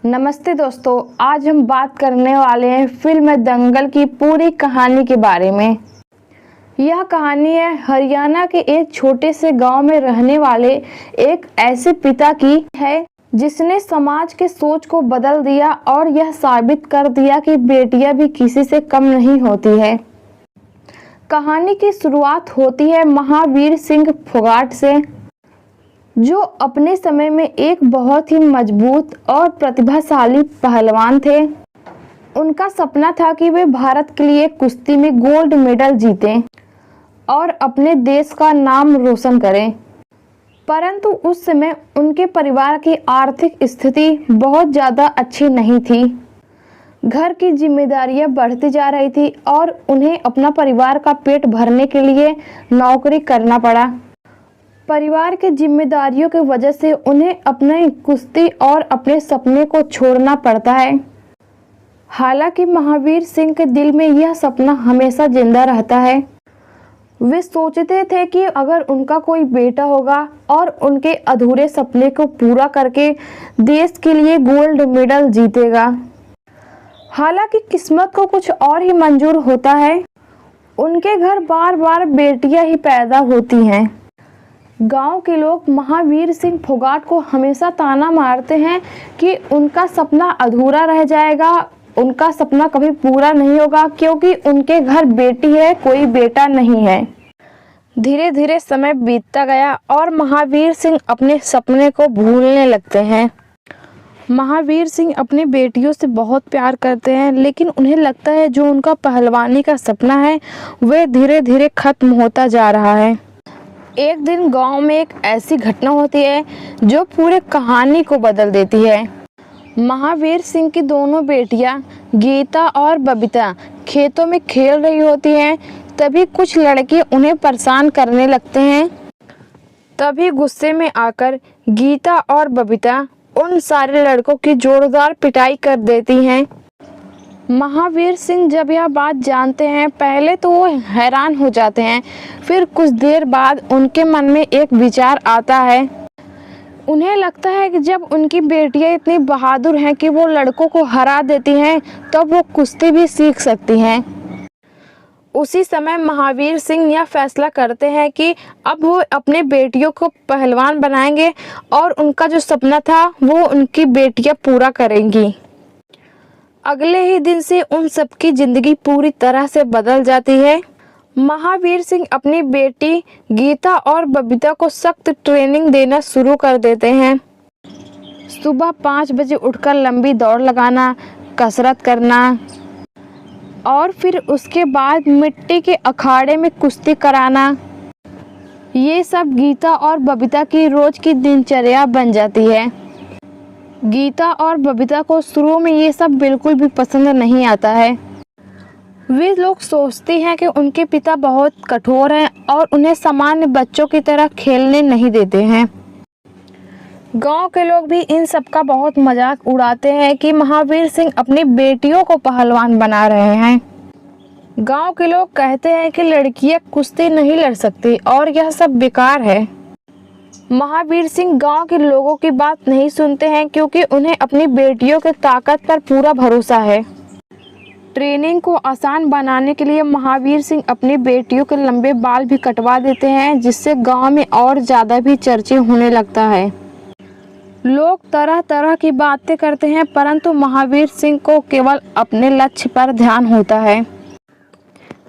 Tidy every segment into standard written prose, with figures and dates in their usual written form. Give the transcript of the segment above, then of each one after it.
नमस्ते दोस्तों, आज हम बात करने वाले हैं फिल्म दंगल की पूरी कहानी के बारे में। यह कहानी है हरियाणा के एक छोटे से गांव में रहने वाले एक ऐसे पिता की है जिसने समाज के सोच को बदल दिया और यह साबित कर दिया कि बेटियां भी किसी से कम नहीं होती है। कहानी की शुरुआत होती है महावीर सिंह फोगाट से, जो अपने समय में एक बहुत ही मजबूत और प्रतिभाशाली पहलवान थे। उनका सपना था कि वे भारत के लिए कुश्ती में गोल्ड मेडल जीतें और अपने देश का नाम रोशन करें। परंतु उस समय उनके परिवार की आर्थिक स्थिति बहुत ज़्यादा अच्छी नहीं थी। घर की जिम्मेदारियां बढ़ती जा रही थी और उन्हें अपना परिवार का पेट भरने के लिए नौकरी करना पड़ा। परिवार की जिम्मेदारियों की वजह से उन्हें अपने कुश्ती और अपने सपने को छोड़ना पड़ता है। हालांकि महावीर सिंह के दिल में यह सपना हमेशा जिंदा रहता है। वे सोचते थे कि अगर उनका कोई बेटा होगा और उनके अधूरे सपने को पूरा करके देश के लिए गोल्ड मेडल जीतेगा। हालांकि किस्मत को कुछ और ही मंजूर होता है। उनके घर बार बार बेटियां ही पैदा होती हैं। गांव के लोग महावीर सिंह फोगाट को हमेशा ताना मारते हैं कि उनका सपना अधूरा रह जाएगा, उनका सपना कभी पूरा नहीं होगा क्योंकि उनके घर बेटी है, कोई बेटा नहीं है। धीरे धीरे समय बीतता गया और महावीर सिंह अपने सपने को भूलने लगते हैं। महावीर सिंह अपनी बेटियों से बहुत प्यार करते हैं, लेकिन उन्हें लगता है जो उनका पहलवानी का सपना है वह धीरे धीरे खत्म होता जा रहा है। एक दिन गांव में एक ऐसी घटना होती है जो पूरे कहानी को बदल देती है। महावीर सिंह की दोनों बेटियां गीता और बबीता खेतों में खेल रही होती हैं। तभी कुछ लड़के उन्हें परेशान करने लगते हैं। तभी गुस्से में आकर गीता और बबीता उन सारे लड़कों की जोरदार पिटाई कर देती हैं। महावीर सिंह जब यह बात जानते हैं, पहले तो वो हैरान हो जाते हैं, फिर कुछ देर बाद उनके मन में एक विचार आता है। उन्हें लगता है कि जब उनकी बेटियां इतनी बहादुर हैं कि वो लड़कों को हरा देती हैं, तब वो कुश्ती भी सीख सकती हैं। उसी समय महावीर सिंह यह फैसला करते हैं कि अब वो अपने बेटियों को पहलवान बनाएंगे और उनका जो सपना था वो उनकी बेटियां पूरा करेंगी। अगले ही दिन से उन सबकी जिंदगी पूरी तरह से बदल जाती है। महावीर सिंह अपनी बेटी गीता और बबीता को सख्त ट्रेनिंग देना शुरू कर देते हैं। सुबह 5 बजे उठकर लंबी दौड़ लगाना, कसरत करना और फिर उसके बाद मिट्टी के अखाड़े में कुश्ती कराना, ये सब गीता और बबीता की रोज की दिनचर्या बन जाती है। गीता और बबीता को शुरू में ये सब बिल्कुल भी पसंद नहीं आता है। वे लोग सोचते हैं कि उनके पिता बहुत कठोर हैं और उन्हें सामान्य बच्चों की तरह खेलने नहीं देते हैं। गांव के लोग भी इन सब का बहुत मजाक उड़ाते हैं कि महावीर सिंह अपनी बेटियों को पहलवान बना रहे हैं। गांव के लोग कहते हैं कि लड़कियां कुश्ती नहीं लड़ सकती और यह सब बेकार है। महावीर सिंह गांव के लोगों की बात नहीं सुनते हैं क्योंकि उन्हें अपनी बेटियों की ताकत पर पूरा भरोसा है। ट्रेनिंग को आसान बनाने के लिए महावीर सिंह अपनी बेटियों के लंबे बाल भी कटवा देते हैं, जिससे गांव में और ज़्यादा भी चर्चे होने लगता है। लोग तरह तरह की बातें करते हैं, परंतु महावीर सिंह को केवल अपने लक्ष्य पर ध्यान होता है।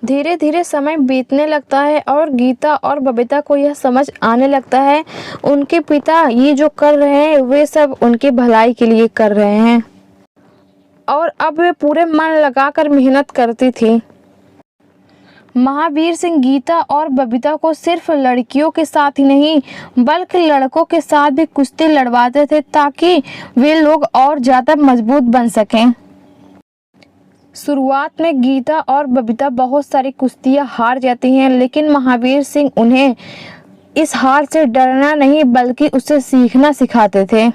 धीरे धीरे समय बीतने लगता है और गीता और बबीता को यह समझ आने लगता है उनके पिता ये जो कर रहे हैं वे सब उनकी भलाई के लिए कर रहे हैं और अब वे पूरे मन लगाकर मेहनत करती थी। महावीर सिंह गीता और बबीता को सिर्फ लड़कियों के साथ ही नहीं बल्कि लड़कों के साथ भी कुश्ती लड़वाते थे ताकि वे लोग और ज़्यादा मजबूत बन सकें। शुरुआत में गीता और बबीता बहुत सारी कुश्तियां हार जाती हैं, लेकिन महावीर सिंह उन्हें इस हार से डरना नहीं बल्कि उससे सीखना सिखाते थे।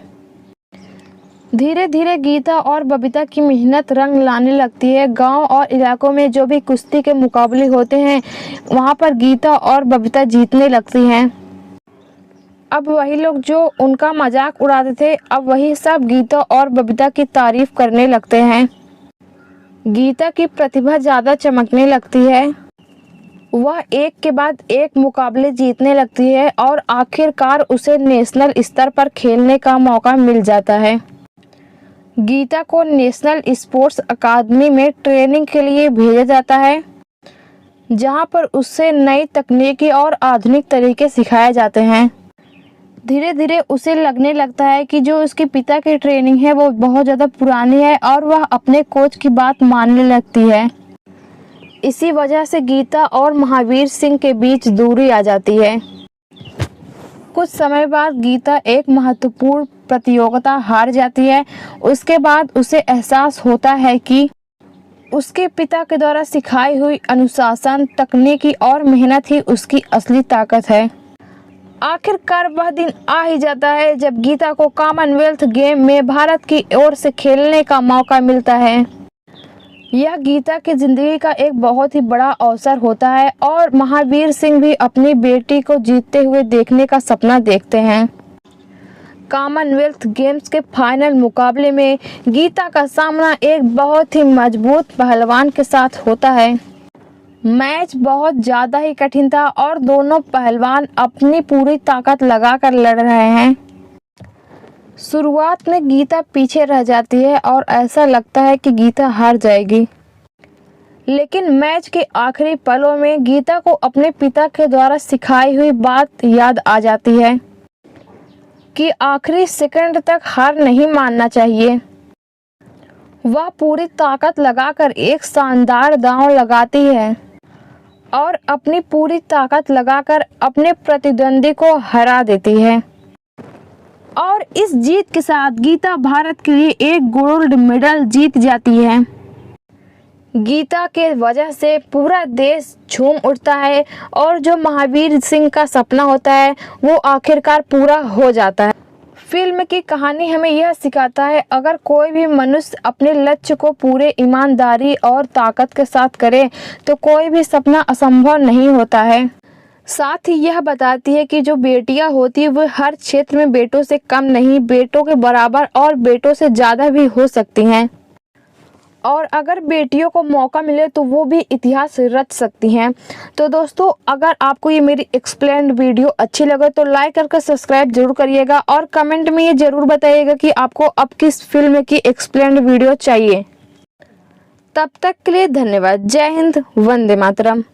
धीरे धीरे गीता और बबीता की मेहनत रंग लाने लगती है। गांव और इलाकों में जो भी कुश्ती के मुकाबले होते हैं वहां पर गीता और बबीता जीतने लगती हैं। अब वही लोग जो उनका मजाक उड़ाते थे, अब वही सब गीता और बबीता की तारीफ करने लगते हैं। गीता की प्रतिभा ज़्यादा चमकने लगती है। वह एक के बाद एक मुकाबले जीतने लगती है और आखिरकार उसे नेशनल स्तर पर खेलने का मौका मिल जाता है। गीता को नेशनल स्पोर्ट्स अकादमी में ट्रेनिंग के लिए भेजा जाता है, जहां पर उससे नई तकनीकी और आधुनिक तरीके सिखाए जाते हैं। धीरे धीरे उसे लगने लगता है कि जो उसके पिता की ट्रेनिंग है वो बहुत ज़्यादा पुरानी है और वह अपने कोच की बात मानने लगती है। इसी वजह से गीता और महावीर सिंह के बीच दूरी आ जाती है। कुछ समय बाद गीता एक महत्वपूर्ण प्रतियोगिता हार जाती है। उसके बाद उसे एहसास होता है कि उसके पिता के द्वारा सिखाई हुई अनुशासन, तकनीकी और मेहनत ही उसकी असली ताकत है। आखिरकार वह दिन आ ही जाता है जब गीता को कॉमनवेल्थ गेम में भारत की ओर से खेलने का मौका मिलता है। यह गीता की ज़िंदगी का एक बहुत ही बड़ा अवसर होता है और महावीर सिंह भी अपनी बेटी को जीतते हुए देखने का सपना देखते हैं। कॉमनवेल्थ गेम्स के फाइनल मुकाबले में गीता का सामना एक बहुत ही मजबूत पहलवान के साथ होता है। मैच बहुत ज़्यादा ही कठिन था और दोनों पहलवान अपनी पूरी ताकत लगाकर लड़ रहे हैं। शुरुआत में गीता पीछे रह जाती है और ऐसा लगता है कि गीता हार जाएगी, लेकिन मैच के आखिरी पलों में गीता को अपने पिता के द्वारा सिखाई हुई बात याद आ जाती है कि आखिरी सेकंड तक हार नहीं मानना चाहिए। वह पूरी ताकत लगाकर एक शानदार दांव लगाती है और अपनी पूरी ताकत लगाकर अपने प्रतिद्वंदी को हरा देती है और इस जीत के साथ गीता भारत के लिए एक गोल्ड मेडल जीत जाती है। गीता के वजह से पूरा देश झूम उठता है और जो महावीर सिंह का सपना होता है वो आखिरकार पूरा हो जाता है। फिल्म की कहानी हमें यह सिखाता है, अगर कोई भी मनुष्य अपने लक्ष्य को पूरे ईमानदारी और ताकत के साथ करे तो कोई भी सपना असंभव नहीं होता है। साथ ही यह बताती है कि जो बेटियां होती है वो हर क्षेत्र में बेटों से कम नहीं, बेटों के बराबर और बेटों से ज़्यादा भी हो सकती हैं और अगर बेटियों को मौका मिले तो वो भी इतिहास रच सकती हैं। तो दोस्तों, अगर आपको ये मेरी एक्सप्लेन्ड वीडियो अच्छी लगे तो लाइक करके सब्सक्राइब जरूर करिएगा और कमेंट में ये जरूर बताइएगा कि आपको अब किस फिल्म की एक्सप्लेन्ड वीडियो चाहिए। तब तक के लिए धन्यवाद। जय हिंद, वंदे मातरम।